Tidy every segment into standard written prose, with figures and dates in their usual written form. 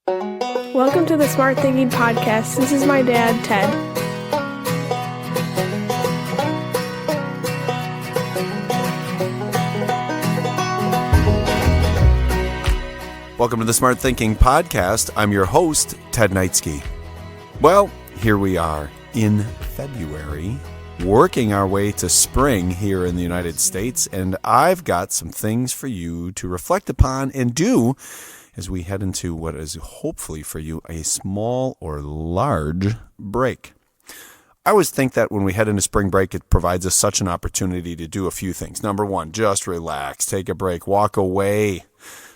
Welcome to the Smart Thinking Podcast. This is my dad, Ted. Welcome to the Smart Thinking Podcast. I'm your host, Ted Knightsky. Well, here we are in February, working our way to spring here in the United States, and I've got some things for you to reflect upon and do as we head into what is hopefully for you a small or large break. I always think that when we head into spring break, it provides us such an opportunity to do a few things. Number one, just relax, take a break, walk away,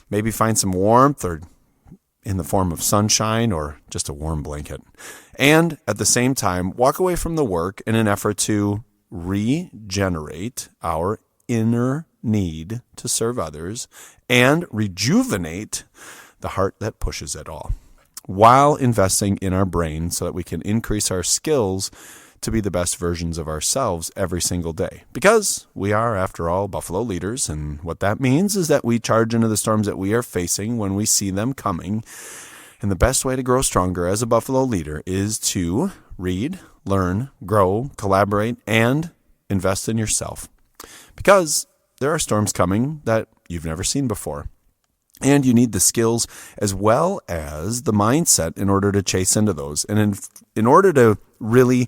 maybe find some warmth or in the form of sunshine or just a warm blanket. And at the same time, walk away from the work in an effort to regenerate our inner need to serve others and rejuvenate the heart that pushes it all, while investing in our brain so that we can increase our skills to be the best versions of ourselves every single day. Because we are, after all, Buffalo leaders, and what that means is that we charge into the storms that we are facing when we see them coming. And the best way to grow stronger as a Buffalo leader is to read, learn, grow, collaborate, and invest in yourself. Because there are storms coming that you've never seen before. And you need the skills as well as the mindset in order to chase into those. And in order to really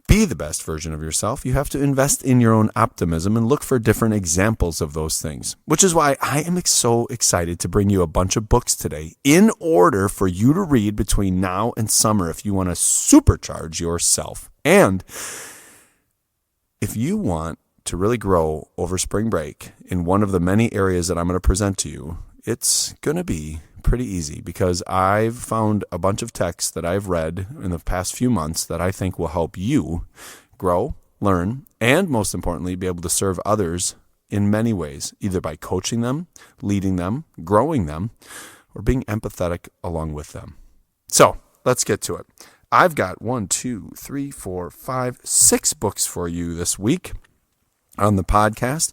be the best version of yourself, you have to invest in your own optimism and look for different examples of those things, which is why I am so excited to bring you a bunch of books today in order for you to read between now and summer if you want to supercharge yourself. And if you want to really grow over spring break in one of the many areas that I'm going to present to you, it's going to be pretty easy because I've found a bunch of texts that I've read in the past few months that I think will help you grow, learn, and most importantly, be able to serve others in many ways, either by coaching them, leading them, growing them, or being empathetic along with them. So let's get to it. I've got 6 books for you this week on the podcast.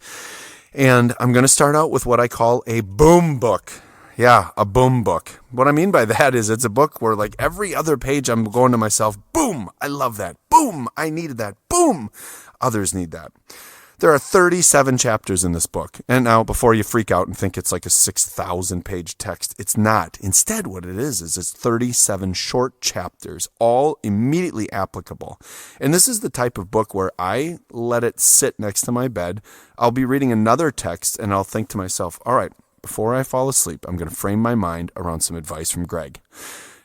And I'm going to start out with what I call a boom book. Yeah, a boom book. What I mean by that is it's a book where like every other page I'm going to myself, boom, I love that. Boom, I needed that. Boom, others need that. There are 37 chapters in this book. And now before you freak out and think it's like a 6,000 page text, it's not. Instead, what it is it's 37 short chapters, all immediately applicable. And this is the type of book where I let it sit next to my bed. I'll be reading another text and I'll think to myself, all right, before I fall asleep, I'm going to frame my mind around some advice from Greg.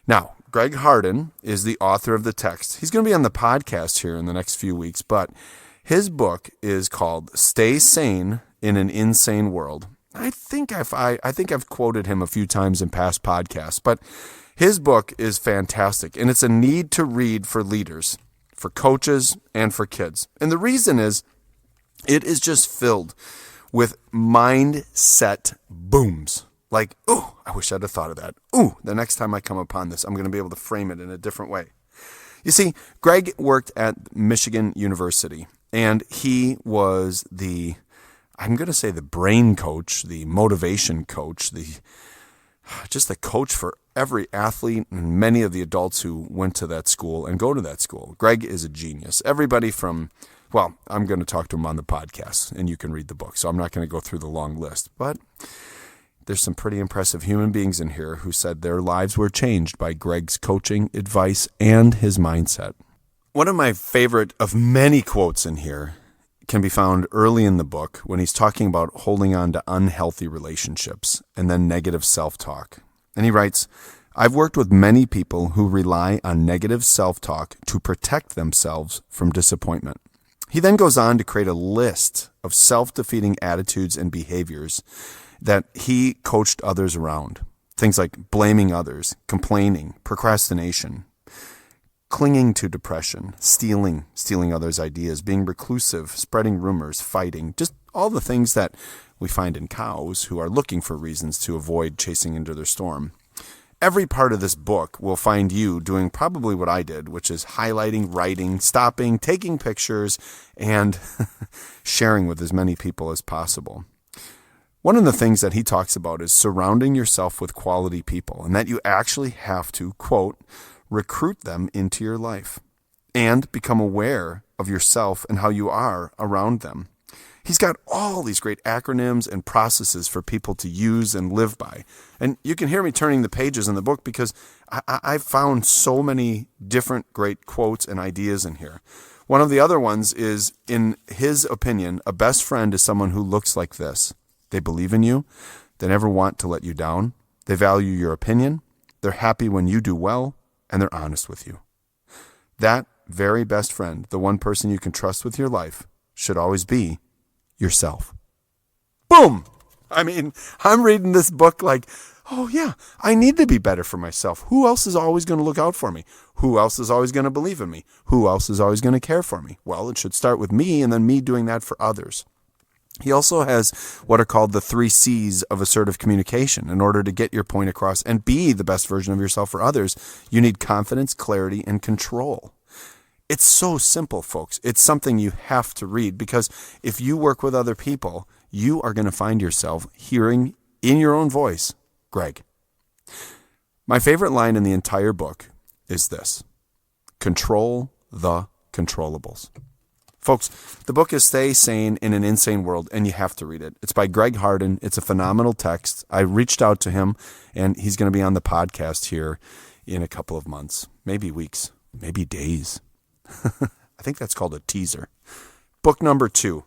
Now, Greg Harden is the author of the text. He's going to be on the podcast here in the next few weeks, but his book is called Stay Sane in an Insane World. I think I've quoted him a few times in past podcasts, but his book is fantastic, and it's a need to read for leaders, for coaches, and for kids. And the reason is it is just filled with mindset booms. Like, ooh, I wish I'd have thought of that. Ooh, the next time I come upon this, I'm going to be able to frame it in a different way. You see, Greg worked at Michigan University. And he was the brain coach, the motivation coach, just the coach for every athlete and many of the adults who went to that school and go to that school. Greg is a genius. Everybody I'm going to talk to him on the podcast and you can read the book. So I'm not going to go through the long list, but there's some pretty impressive human beings in here who said their lives were changed by Greg's coaching, advice, and his mindset. One of my favorite of many quotes in here can be found early in the book when he's talking about holding on to unhealthy relationships and then negative self-talk. And he writes, I've worked with many people who rely on negative self-talk to protect themselves from disappointment. He then goes on to create a list of self-defeating attitudes and behaviors that he coached others around. Things like blaming others, complaining, procrastination, clinging to depression, stealing others' ideas, being reclusive, spreading rumors, fighting, just all the things that we find in cows who are looking for reasons to avoid chasing into their storm. Every part of this book will find you doing probably what I did, which is highlighting, writing, stopping, taking pictures, and sharing with as many people as possible. One of the things that he talks about is surrounding yourself with quality people, and that you actually have to, quote, recruit them into your life and become aware of yourself and how you are around them. He's got all these great acronyms and processes for people to use and live by. And you can hear me turning the pages in the book because I've found so many different great quotes and ideas in here. One of the other ones is, in his opinion, a best friend is someone who looks like this. They believe in you. They never want to let you down. They value your opinion. They're happy when you do well, and they're honest with you. That very best friend, the one person you can trust with your life, should always be yourself. Boom! I mean, I'm reading this book like, oh yeah, I need to be better for myself. Who else is always going to look out for me? Who else is always going to believe in me? Who else is always going to care for me? Well, it should start with me and then me doing that for others. He also has what are called the 3 C's of assertive communication. In order to get your point across and be the best version of yourself for others, you need confidence, clarity, and control. It's so simple, folks. It's something you have to read because if you work with other people, you are going to find yourself hearing in your own voice, Greg. My favorite line in the entire book is this: control the controllables. Folks, the book is Stay Sane in an Insane World, and you have to read it. It's by Greg Harden. It's a phenomenal text. I reached out to him, and he's going to be on the podcast here in a couple of months, maybe weeks, maybe days. I think that's called a teaser. Book number 2,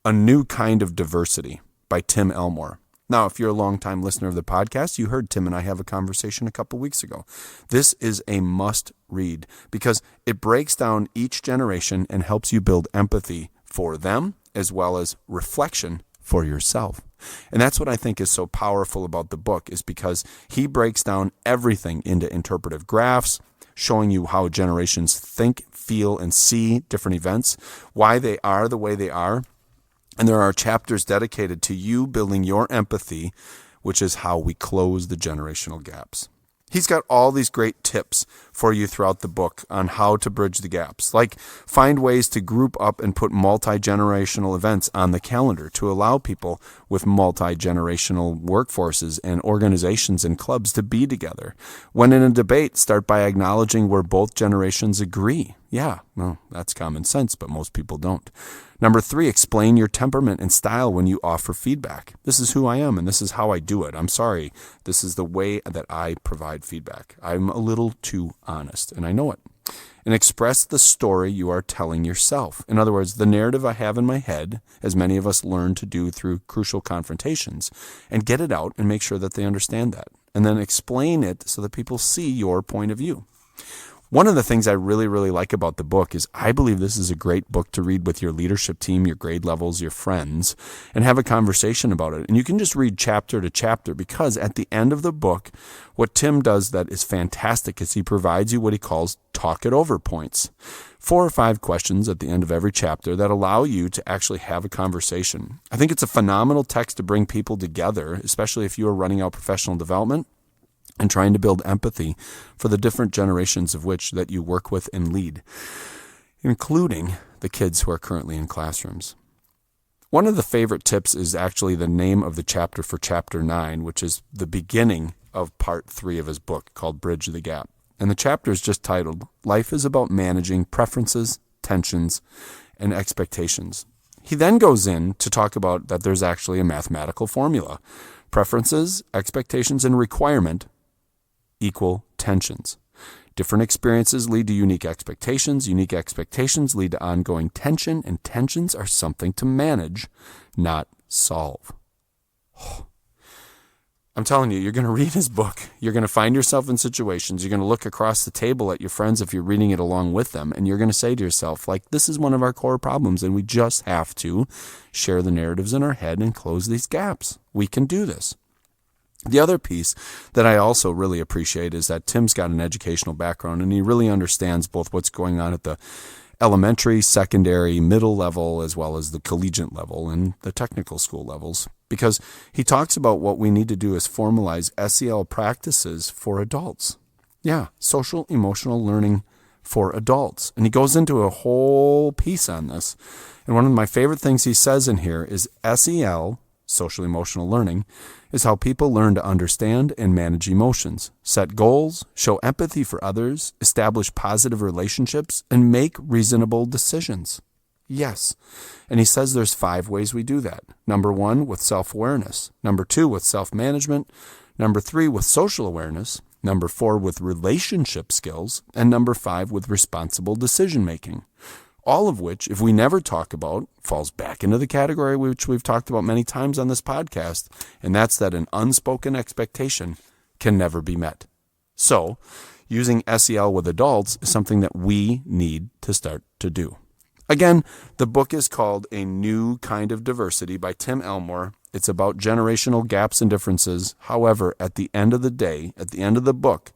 A New Kind of Diversity by Tim Elmore. Now, if you're a longtime listener of the podcast, you heard Tim and I have a conversation a couple weeks ago. This is a must read because it breaks down each generation and helps you build empathy for them as well as reflection for yourself. And that's what I think is so powerful about the book, is because he breaks down everything into interpretive graphs, showing you how generations think, feel, and see different events, why they are the way they are. And there are chapters dedicated to you building your empathy, which is how we close the generational gaps. He's got all these great tips for you throughout the book on how to bridge the gaps, like find ways to group up and put multi-generational events on the calendar to allow people with multi-generational workforces and organizations and clubs to be together. When in a debate, start by acknowledging where both generations agree. Yeah, well, that's common sense, but most people don't. Number 3, explain your temperament and style when you offer feedback. This is who I am, and this is how I do it. I'm sorry. This is the way that I provide feedback. I'm a little too honest, and I know it. And express the story you are telling yourself. In other words, the narrative I have in my head, as many of us learn to do through crucial confrontations, and get it out and make sure that they understand that. And then explain it so that people see your point of view. One of the things I really, really like about the book is I believe this is a great book to read with your leadership team, your grade levels, your friends, and have a conversation about it. And you can just read chapter to chapter because at the end of the book, what Tim does that is fantastic is he provides you what he calls talk it over points. 4 or 5 questions at the end of every chapter that allow you to actually have a conversation. I think it's a phenomenal text to bring people together, especially if you are running out professional development and trying to build empathy for the different generations of which that you work with and lead, including the kids who are currently in classrooms. One of the favorite tips is actually the name of the chapter for chapter 9, which is the beginning of part 3 of his book called Bridge the Gap. And the chapter is just titled, Life is About Managing Preferences, Tensions, and Expectations. He then goes in to talk about that there's actually a mathematical formula. Preferences, expectations, and requirement equal tensions. Different experiences lead to unique expectations lead to ongoing tension, and tensions are something to manage, not solve. I'm telling you, you're going to read his book. You're going to find yourself in situations. You're going to look across the table at your friends if you're reading it along with them, and you're going to say to yourself, like, this is one of our core problems, and we just have to share the narratives in our head and close these gaps. We can do this. The other piece that I also really appreciate is that Tim's got an educational background, and he really understands both what's going on at the elementary, secondary, middle level, as well as the collegiate level and the technical school levels, because he talks about what we need to do is formalize SEL practices for adults. Yeah, social emotional learning for adults. And he goes into a whole piece on this. And one of my favorite things he says in here is SEL social emotional learning, is how people learn to understand and manage emotions, set goals, show empathy for others, establish positive relationships, and make reasonable decisions. Yes. And he says there's 5 ways we do that. Number 1, with self-awareness. Number 2, with self-management. Number 3, with social awareness. Number 4, with relationship skills. And number 5, with responsible decision-making. All of which, if we never talk about, falls back into the category which we've talked about many times on this podcast, and that's that an unspoken expectation can never be met. So, using SEL with adults is something that we need to start to do. Again, the book is called A New Kind of Diversity by Tim Elmore. It's about generational gaps and differences. However, at the end of the day, at the end of the book,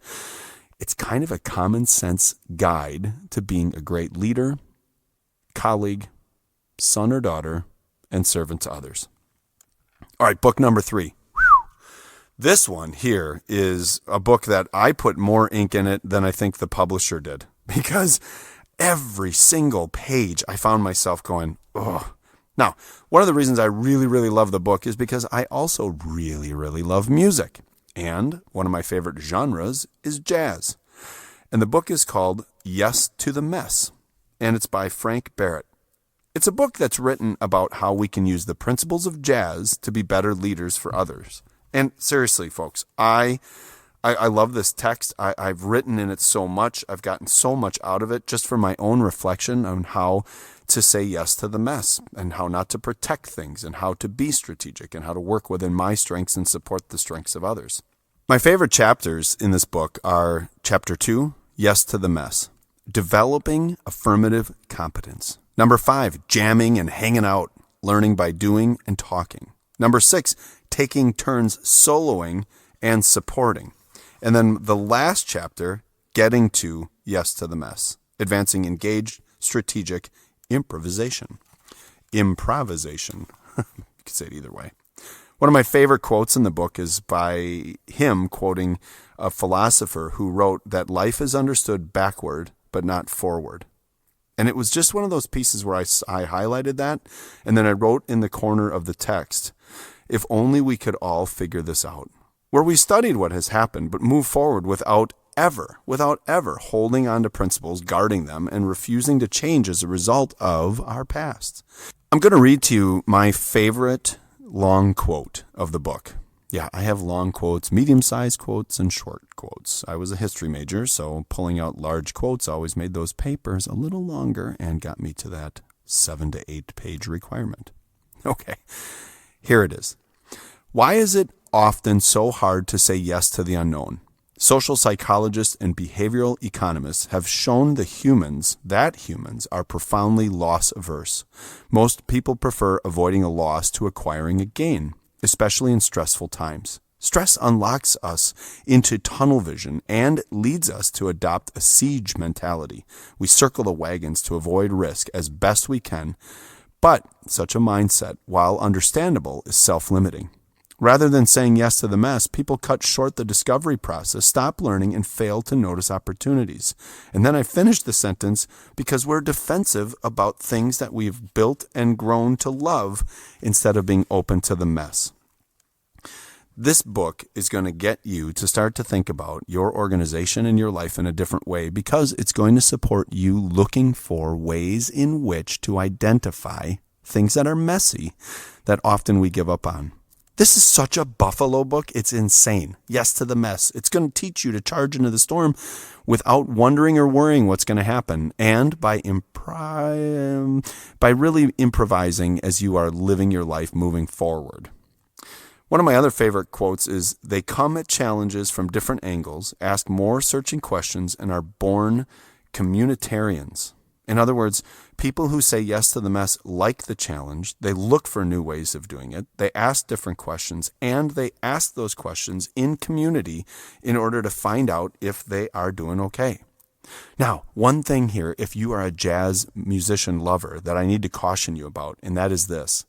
it's kind of a common sense guide to being a great leader, colleague, son or daughter, and servant to others. All right, book number 3. This one here is a book that I put more ink in it than I think the publisher did, because every single page I found myself going, oh. Now, one of the reasons I really, really love the book is because I also really, really love music. And one of my favorite genres is jazz. And the book is called Yes to the Mess. And it's by Frank Barrett. It's a book that's written about how we can use the principles of jazz to be better leaders for others. And seriously, folks, I love this text. I've written in it so much. I've gotten so much out of it just for my own reflection on how to say yes to the mess and how not to protect things and how to be strategic and how to work within my strengths and support the strengths of others. My favorite chapters in this book are Chapter 2, Yes to the Mess. Developing affirmative competence. Number 5, jamming and hanging out, learning by doing and talking. Number 6, taking turns soloing and supporting. And then the last chapter, getting to yes to the mess, advancing engaged, strategic improvisation. Improvisation. You could say it either way. One of my favorite quotes in the book is by him quoting a philosopher who wrote that life is understood backward but not forward. And it was just one of those pieces where I highlighted that, and then I wrote in the corner of the text, if only we could all figure this out. Where we studied what has happened, but move forward without ever holding on to principles, guarding them, and refusing to change as a result of our past. I'm going to read to you my favorite long quote of the book. Yeah, I have long quotes, medium-sized quotes, and short quotes. I was a history major, so pulling out large quotes always made those papers a little longer and got me to that 7 to 8 page requirement. Okay, here it is. Why is it often so hard to say yes to the unknown? Social psychologists and behavioral economists have shown that humans are profoundly loss-averse. Most people prefer avoiding a loss to acquiring a gain, especially in stressful times. Stress unlocks us into tunnel vision and leads us to adopt a siege mentality. We circle the wagons to avoid risk as best we can, but such a mindset, while understandable, is self-limiting. Rather than saying yes to the mess, people cut short the discovery process, stop learning, and fail to notice opportunities. And then I finish the sentence because we're defensive about things that we've built and grown to love instead of being open to the mess. This book is going to get you to start to think about your organization and your life in a different way because it's going to support you looking for ways in which to identify things that are messy that often we give up on. This is such a Buffalo book. It's insane. Yes to the mess. It's going to teach you to charge into the storm without wondering or worrying what's going to happen. And by really improvising as you are living your life moving forward. One of my other favorite quotes is, they come at challenges from different angles, ask more searching questions, and are born communitarians. In other words, people who say yes to the mess like the challenge. They look for new ways of doing it. They ask different questions, and they ask those questions in community in order to find out if they are doing okay. Now, one thing here, if you are a jazz musician lover, that I need to caution you about, and that is this.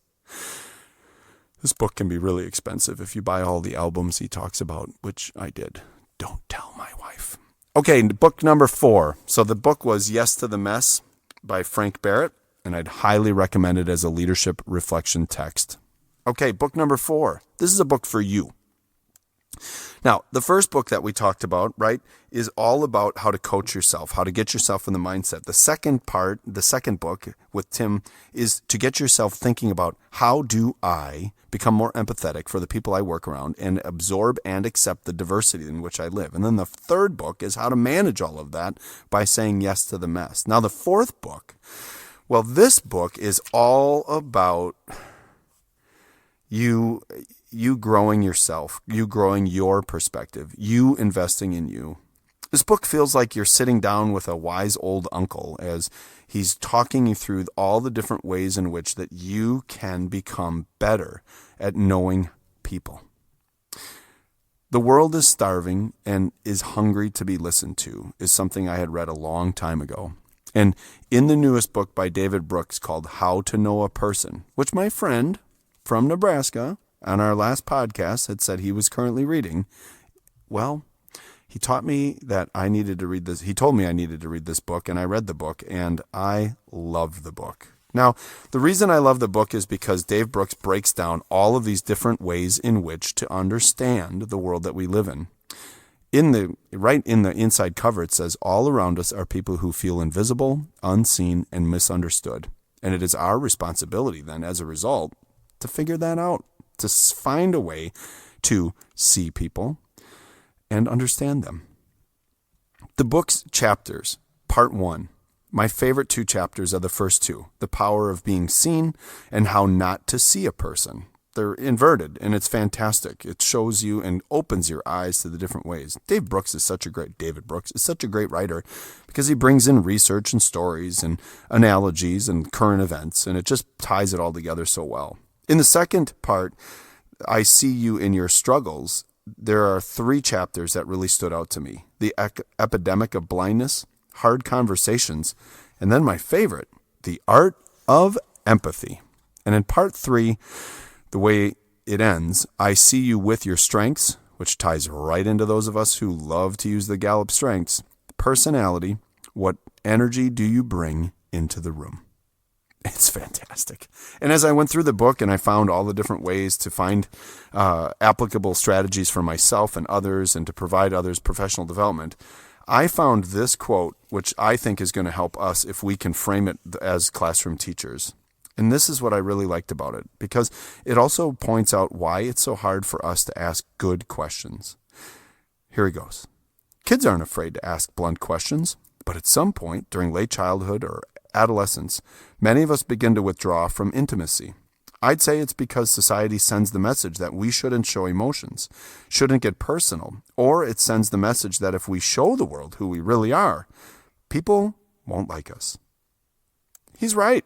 This book can be really expensive if you buy all the albums he talks about, which I did. Don't tell my wife. Okay, book number 4. So the book was Yes to the Mess by Frank Barrett, and I'd highly recommend it as a leadership reflection text. Okay, book number 4. This is a book for you. Now, the first book that we talked about, right, is all about how to coach yourself, how to get yourself in the mindset. The second book with Tim is to get yourself thinking about how do I become more empathetic for the people I work around and absorb and accept the diversity in which I live. And then the third book is how to manage all of that by saying yes to the mess. Now, the fourth book, well, this book is all about you growing yourself, you growing your perspective, you investing in you. This book feels like you're sitting down with a wise old uncle as he's talking you through all the different ways in which that you can become better at knowing people. The world is starving and is hungry to be listened to is something I had read a long time ago. And in the newest book by David Brooks called How to Know a Person, which my friend from Nebraska on our last podcast had said he was currently reading, well, he taught me that I needed to read this. He told me I needed to read this book, and I read the book, and I loved the book. Now, the reason I love the book is because Dave Brooks breaks down all of these different ways in which to understand the world that we live in. Right in the inside cover, it says, all around us are people who feel invisible, unseen, and misunderstood. And it is our responsibility then, as a result, to figure that out, to find a way to see people and understand them. The book's chapters, part 1, my favorite 2 chapters are the first 2, the power of being seen and how not to see a person. They're inverted, and it's fantastic. It shows you and opens your eyes to the different ways. David Brooks is such a great writer because he brings in research and stories and analogies and current events, and it just ties it all together so well. In the second part, I see you in your struggles. There are 3 chapters that really stood out to me. The epidemic of blindness, hard conversations, and then my favorite, the art of empathy. And in part 3, the way it ends, I see you with your strengths, which ties right into those of us who love to use the Gallup strengths, personality, what energy do you bring into the room? It's fantastic. And as I went through the book and I found all the different ways to find applicable strategies for myself and others and to provide others professional development, I found this quote, which I think is going to help us if we can frame it as classroom teachers. And this is what I really liked about it, because it also points out why it's so hard for us to ask good questions. Here he goes. Kids aren't afraid to ask blunt questions, but at some point during late childhood or adolescence, many of us begin to withdraw from intimacy. I'd say it's because society sends the message that we shouldn't show emotions, shouldn't get personal, or it sends the message that if we show the world who we really are, people won't like us. He's right.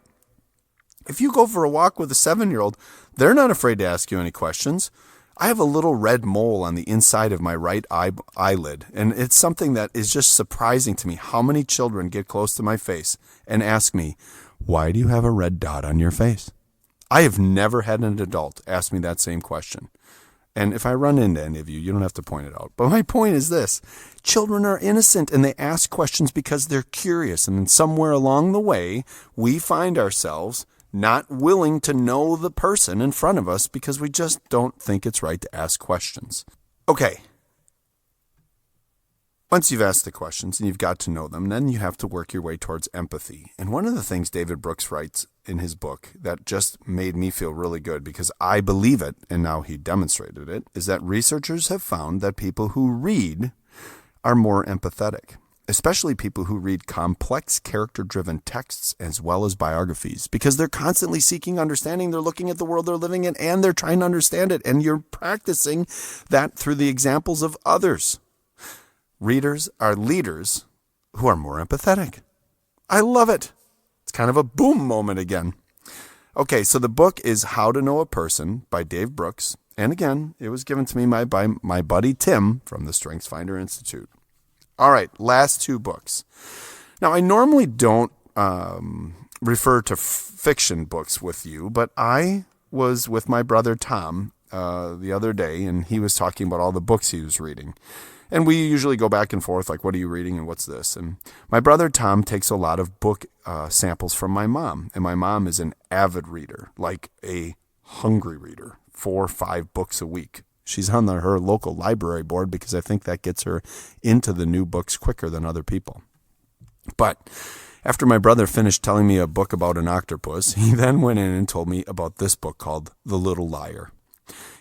If you go for a walk with a 7-year-old, they're not afraid to ask you any questions. I have a little red mole on the inside of my right eyelid, and it's something that is just surprising to me how many children get close to my face and ask me, why do you have a red dot on your face? I have never had an adult ask me that same question. And if I run into any of you, you don't have to point it out. But my point is this. Children are innocent and they ask questions because they're curious. And then somewhere along the way, we find ourselves not willing to know the person in front of us because we just don't think it's right to ask questions. Okay. Once you've asked the questions and you've got to know them, then you have to work your way towards empathy. And one of the things David Brooks writes in his book that just made me feel really good because I believe it, and now he demonstrated it, is that researchers have found that people who read are more empathetic, especially people who read complex character-driven texts as well as biographies, because they're constantly seeking understanding. They're looking at the world they're living in and they're trying to understand it. And you're practicing that through the examples of others. Readers are leaders who are more empathetic. I love it. It's kind of a boom moment again. Okay, so the book is How to Know a Person by Dave Brooks. And again, it was given to me by my buddy Tim from the StrengthsFinder Institute. All right, last 2 books. Now, I normally don't refer to fiction books with you, but I was with my brother Tom the other day, and he was talking about all the books he was reading. And we usually go back and forth, like, what are you reading and what's this? And my brother Tom takes a lot of book samples from my mom. And my mom is an avid reader, like a hungry reader, 4 or 5 books a week. She's on her local library board because I think that gets her into the new books quicker than other people. But after my brother finished telling me a book about an octopus, he then went in and told me about this book called The Little Liar.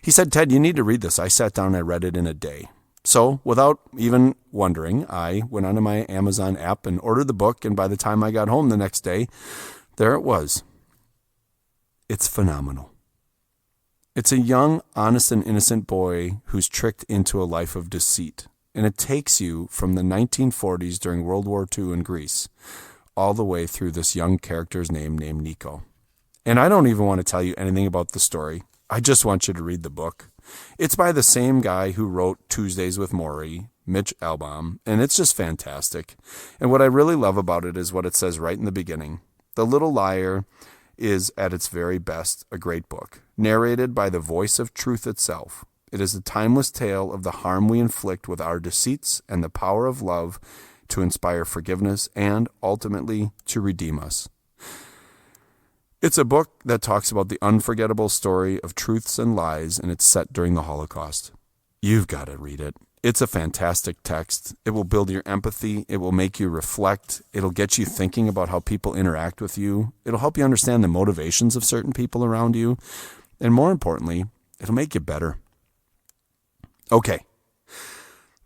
He said, "Ted, you need to read this." I sat down and I read it in a day. So without even wondering, I went onto my Amazon app and ordered the book, and by the time I got home the next day, there it was. It's phenomenal. It's a young, honest, and innocent boy who's tricked into a life of deceit. And it takes you from the 1940s during World War II in Greece all the way through this young character's name named Nico. And I don't even want to tell you anything about the story. I just want you to read the book. It's by the same guy who wrote Tuesdays with Morrie, Mitch Albom, and it's just fantastic. And what I really love about it is what it says right in the beginning. The Little Liar is, at its very best, a great book, narrated by the voice of truth itself. It is a timeless tale of the harm we inflict with our deceits and the power of love to inspire forgiveness and, ultimately, to redeem us. It's a book that talks about the unforgettable story of truths and lies, and it's set during the Holocaust. You've got to read it. It's a fantastic text. It will build your empathy. It will make you reflect. It'll get you thinking about how people interact with you. It'll help you understand the motivations of certain people around you. And more importantly, it'll make you better. Okay.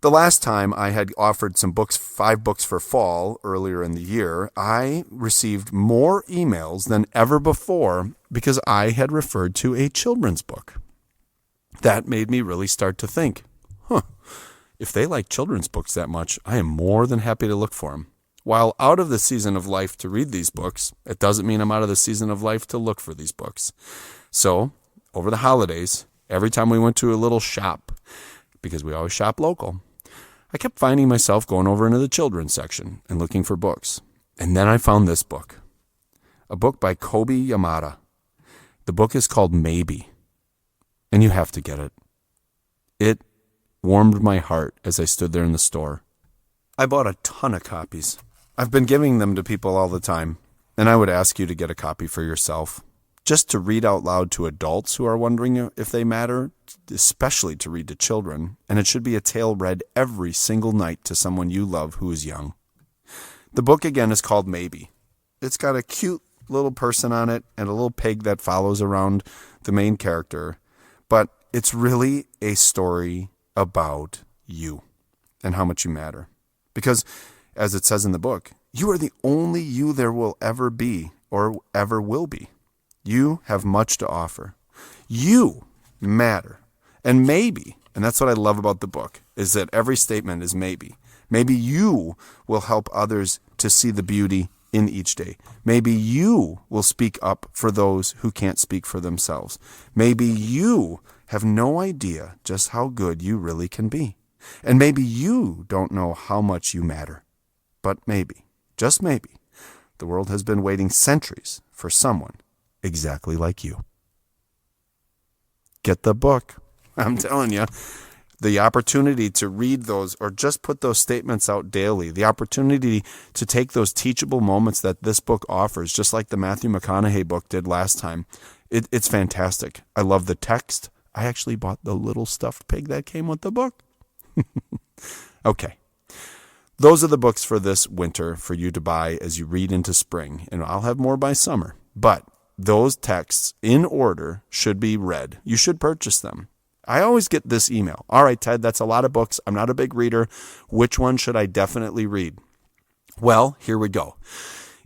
The last time I had offered some books, 5 books for fall earlier in the year, I received more emails than ever before because I had referred to a children's book. That made me really start to think, if they like children's books that much, I am more than happy to look for them. While out of the season of life to read these books, it doesn't mean I'm out of the season of life to look for these books. So, over the holidays, every time we went to a little shop, because we always shop local, I kept finding myself going over into the children's section and looking for books. And then I found this book, a book by Kobi Yamada. The book is called Maybe, and you have to get it. It warmed my heart as I stood there in the store. I bought a ton of copies. I've been giving them to people all the time, and I would ask you to get a copy for yourself, just to read out loud to adults who are wondering if they matter, especially to read to children, and it should be a tale read every single night to someone you love who is young. The book again is called Maybe. It's got a cute little person on it and a little pig that follows around the main character, but it's really a story about you and how much you matter. Because, as it says in the book, you are the only you there will ever be or ever will be. You have much to offer. You matter. And maybe, and that's what I love about the book, is that every statement is maybe. Maybe you will help others to see the beauty in each day. Maybe you will speak up for those who can't speak for themselves. Maybe you have no idea just how good you really can be. And maybe you don't know how much you matter. But maybe, just maybe, the world has been waiting centuries for someone exactly like you. Get the book. I'm telling you, the opportunity to read those or just put those statements out daily, the opportunity to take those teachable moments that this book offers, just like the Matthew McConaughey book did last time, it's fantastic. I love the text. I actually bought the little stuffed pig that came with the book. Okay. Those are the books for this winter for you to buy as you read into spring, and I'll have more by summer. But those texts in order should be read. You should purchase them. I always get this email. All right, Ted, that's a lot of books. I'm not a big reader. Which one should I definitely read? Well, here we go.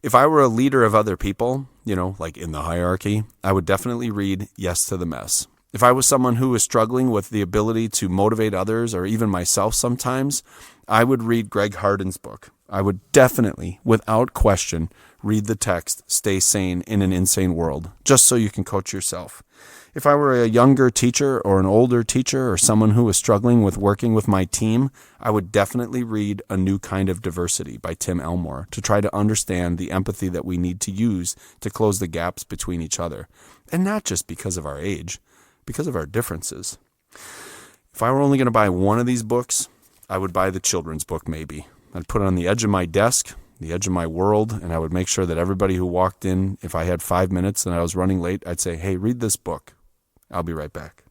If I were a leader of other people, like in the hierarchy, I would definitely read Yes to the Mess. If I was someone who was struggling with the ability to motivate others or even myself sometimes, I would read Greg Harden's book. I would definitely, without question, read the text, Stay Sane in an Insane World, just so you can coach yourself. If I were a younger teacher or an older teacher or someone who was struggling with working with my team, I would definitely read A New Kind of Diversity by Tim Elmore to try to understand the empathy that we need to use to close the gaps between each other. And not just because of our age, because of our differences. If I were only going to buy one of these books, I would buy the children's book Maybe. I'd put it on the edge of my desk, the edge of my world, and I would make sure that everybody who walked in, if I had 5 minutes and I was running late, I'd say, hey, read this book. I'll be right back.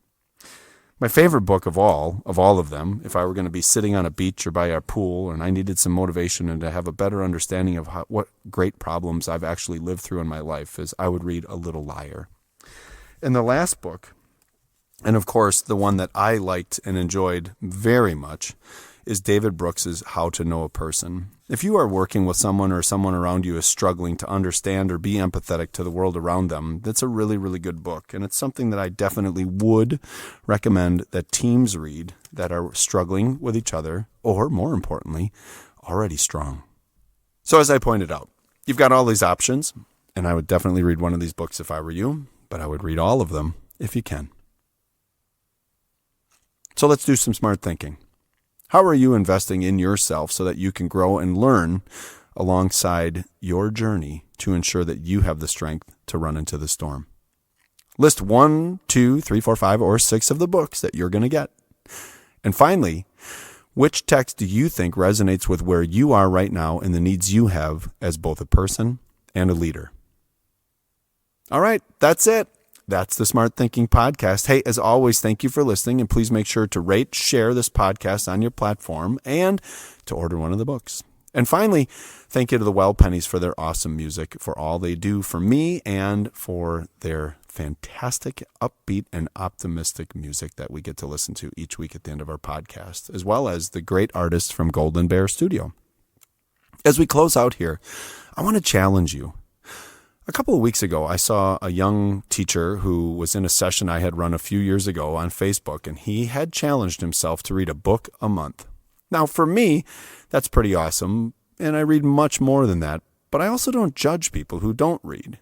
My favorite book of all of them, if I were going to be sitting on a beach or by a pool and I needed some motivation and to have a better understanding of what great problems I've actually lived through in my life, is I would read A Little Liar. And the last book, and of course the one that I liked and enjoyed very much, is David Brooks's How to Know a Person. If you are working with someone or someone around you is struggling to understand or be empathetic to the world around them, that's a really, really good book. And it's something that I definitely would recommend that teams read that are struggling with each other, or more importantly, already strong. So as I pointed out, you've got all these options, and I would definitely read one of these books if I were you, but I would read all of them if you can. So let's do some smart thinking. How are you investing in yourself so that you can grow and learn alongside your journey to ensure that you have the strength to run into the storm? List 1, 2, 3, 4, 5, or 6 of the books that you're going to get. And finally, which text do you think resonates with where you are right now and the needs you have as both a person and a leader? All right, that's it. That's the Smart Thinking Podcast. Hey, as always, thank you for listening, and please make sure to rate, share this podcast on your platform, and to order one of the books. And finally, thank you to the Well Pennies for their awesome music, for all they do for me, and for their fantastic, upbeat, and optimistic music that we get to listen to each week at the end of our podcast, as well as the great artists from Golden Bear Studio. As we close out here, I want to challenge you. A couple of weeks ago, I saw a young teacher who was in a session I had run a few years ago on Facebook, and he had challenged himself to read a book a month. Now, for me, that's pretty awesome, and I read much more than that, but I also don't judge people who don't read.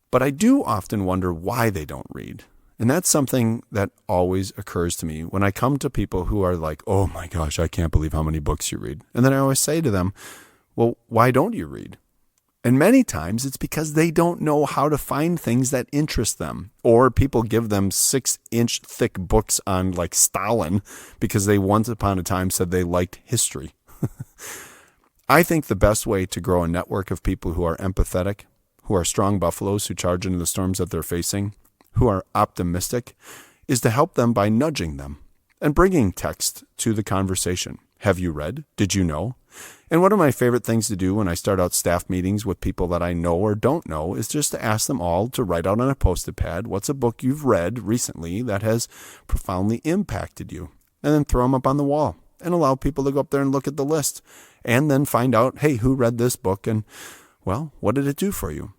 But I do often wonder why they don't read, and that's something that always occurs to me when I come to people who are like, oh my gosh, I can't believe how many books you read. And then I always say to them, well, why don't you read? And many times it's because they don't know how to find things that interest them. Or people give them 6-inch thick books on like Stalin because they once upon a time said they liked history. I think the best way to grow a network of people who are empathetic, who are strong buffaloes who charge into the storms that they're facing, who are optimistic, is to help them by nudging them and bringing text to the conversation. Have you read? Did you know? And one of my favorite things to do when I start out staff meetings with people that I know or don't know is just to ask them all to write out on a Post-it pad, what's a book you've read recently that has profoundly impacted you? And then throw them up on the wall and allow people to go up there and look at the list and then find out, hey, who read this book and, well, what did it do for you?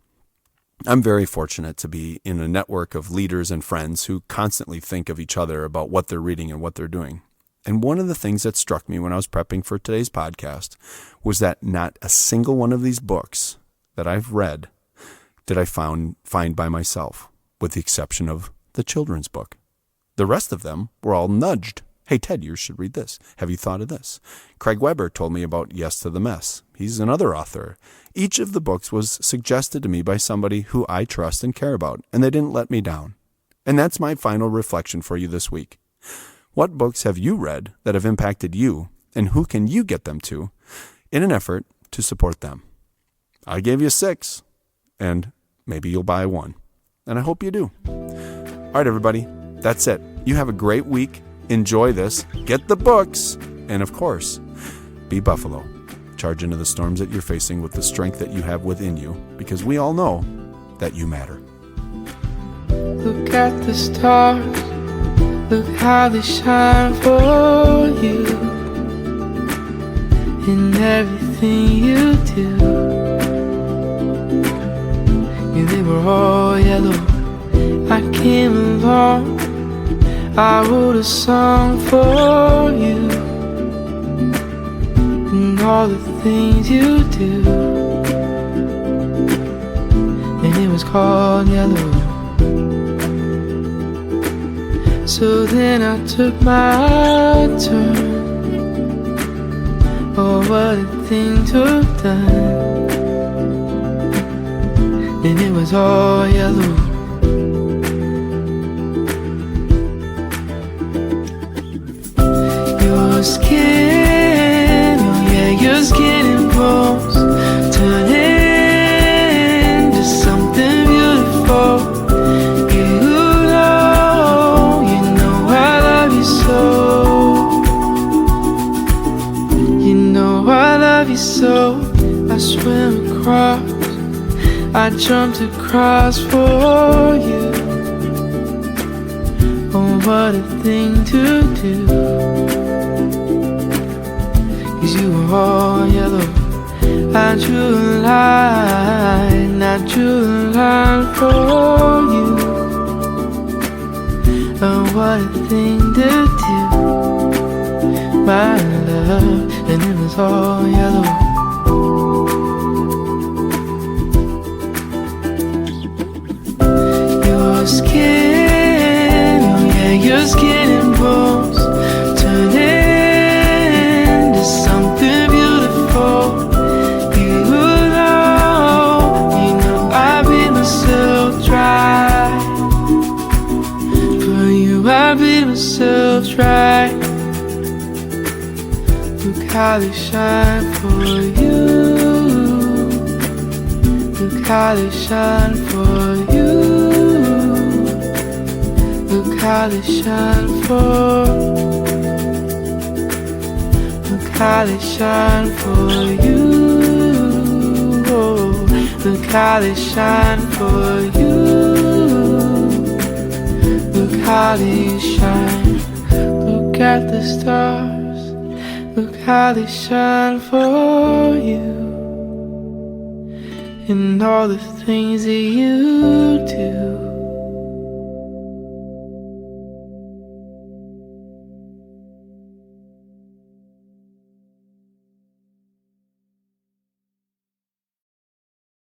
I'm very fortunate to be in a network of leaders and friends who constantly think of each other about what they're reading and what they're doing. And one of the things that struck me when I was prepping for today's podcast was that not a single one of these books that I've read did I find by myself, with the exception of the children's book. The rest of them were all nudged. Hey, Ted, you should read this. Have you thought of this? Craig Weber told me about Yes to the Mess. He's another author. Each of the books was suggested to me by somebody who I trust and care about, and they didn't let me down. And that's my final reflection for you this week. What books have you read that have impacted you, and who can you get them to in an effort to support them? I gave you 6, and maybe you'll buy 1. And I hope you do. All right, everybody, that's it. You have a great week. Enjoy this. Get the books. And of course, be Buffalo. Charge into the storms that you're facing with the strength that you have within you, because we all know that you matter. Look at the stars. Look how they shine for you in everything you do. Yeah, they were all yellow. I came along, I wrote a song for you and all the things you do. And it was called Yellow. So then I took my turn. Oh, what a thing to have done. And it was all yellow. Your skin, oh yeah, your skin and bones turn into something beautiful. You know love you so. I swim across, I jumped across for you. Oh, what a thing to do. 'Cause you were all yellow. I drew a line, I drew a line for you. Oh, what a thing to do, my love, and it was all yellow. Your skin, oh yeah, your skin and bones turn into something beautiful. I beat myself dry. Look how they shine for you. Look how they shine for you. Look how they shine for. Look how they shine for you. Oh, look how they shine for you. Look how they shine. Look at the stars. Look how they shine for you. And all the things that you do.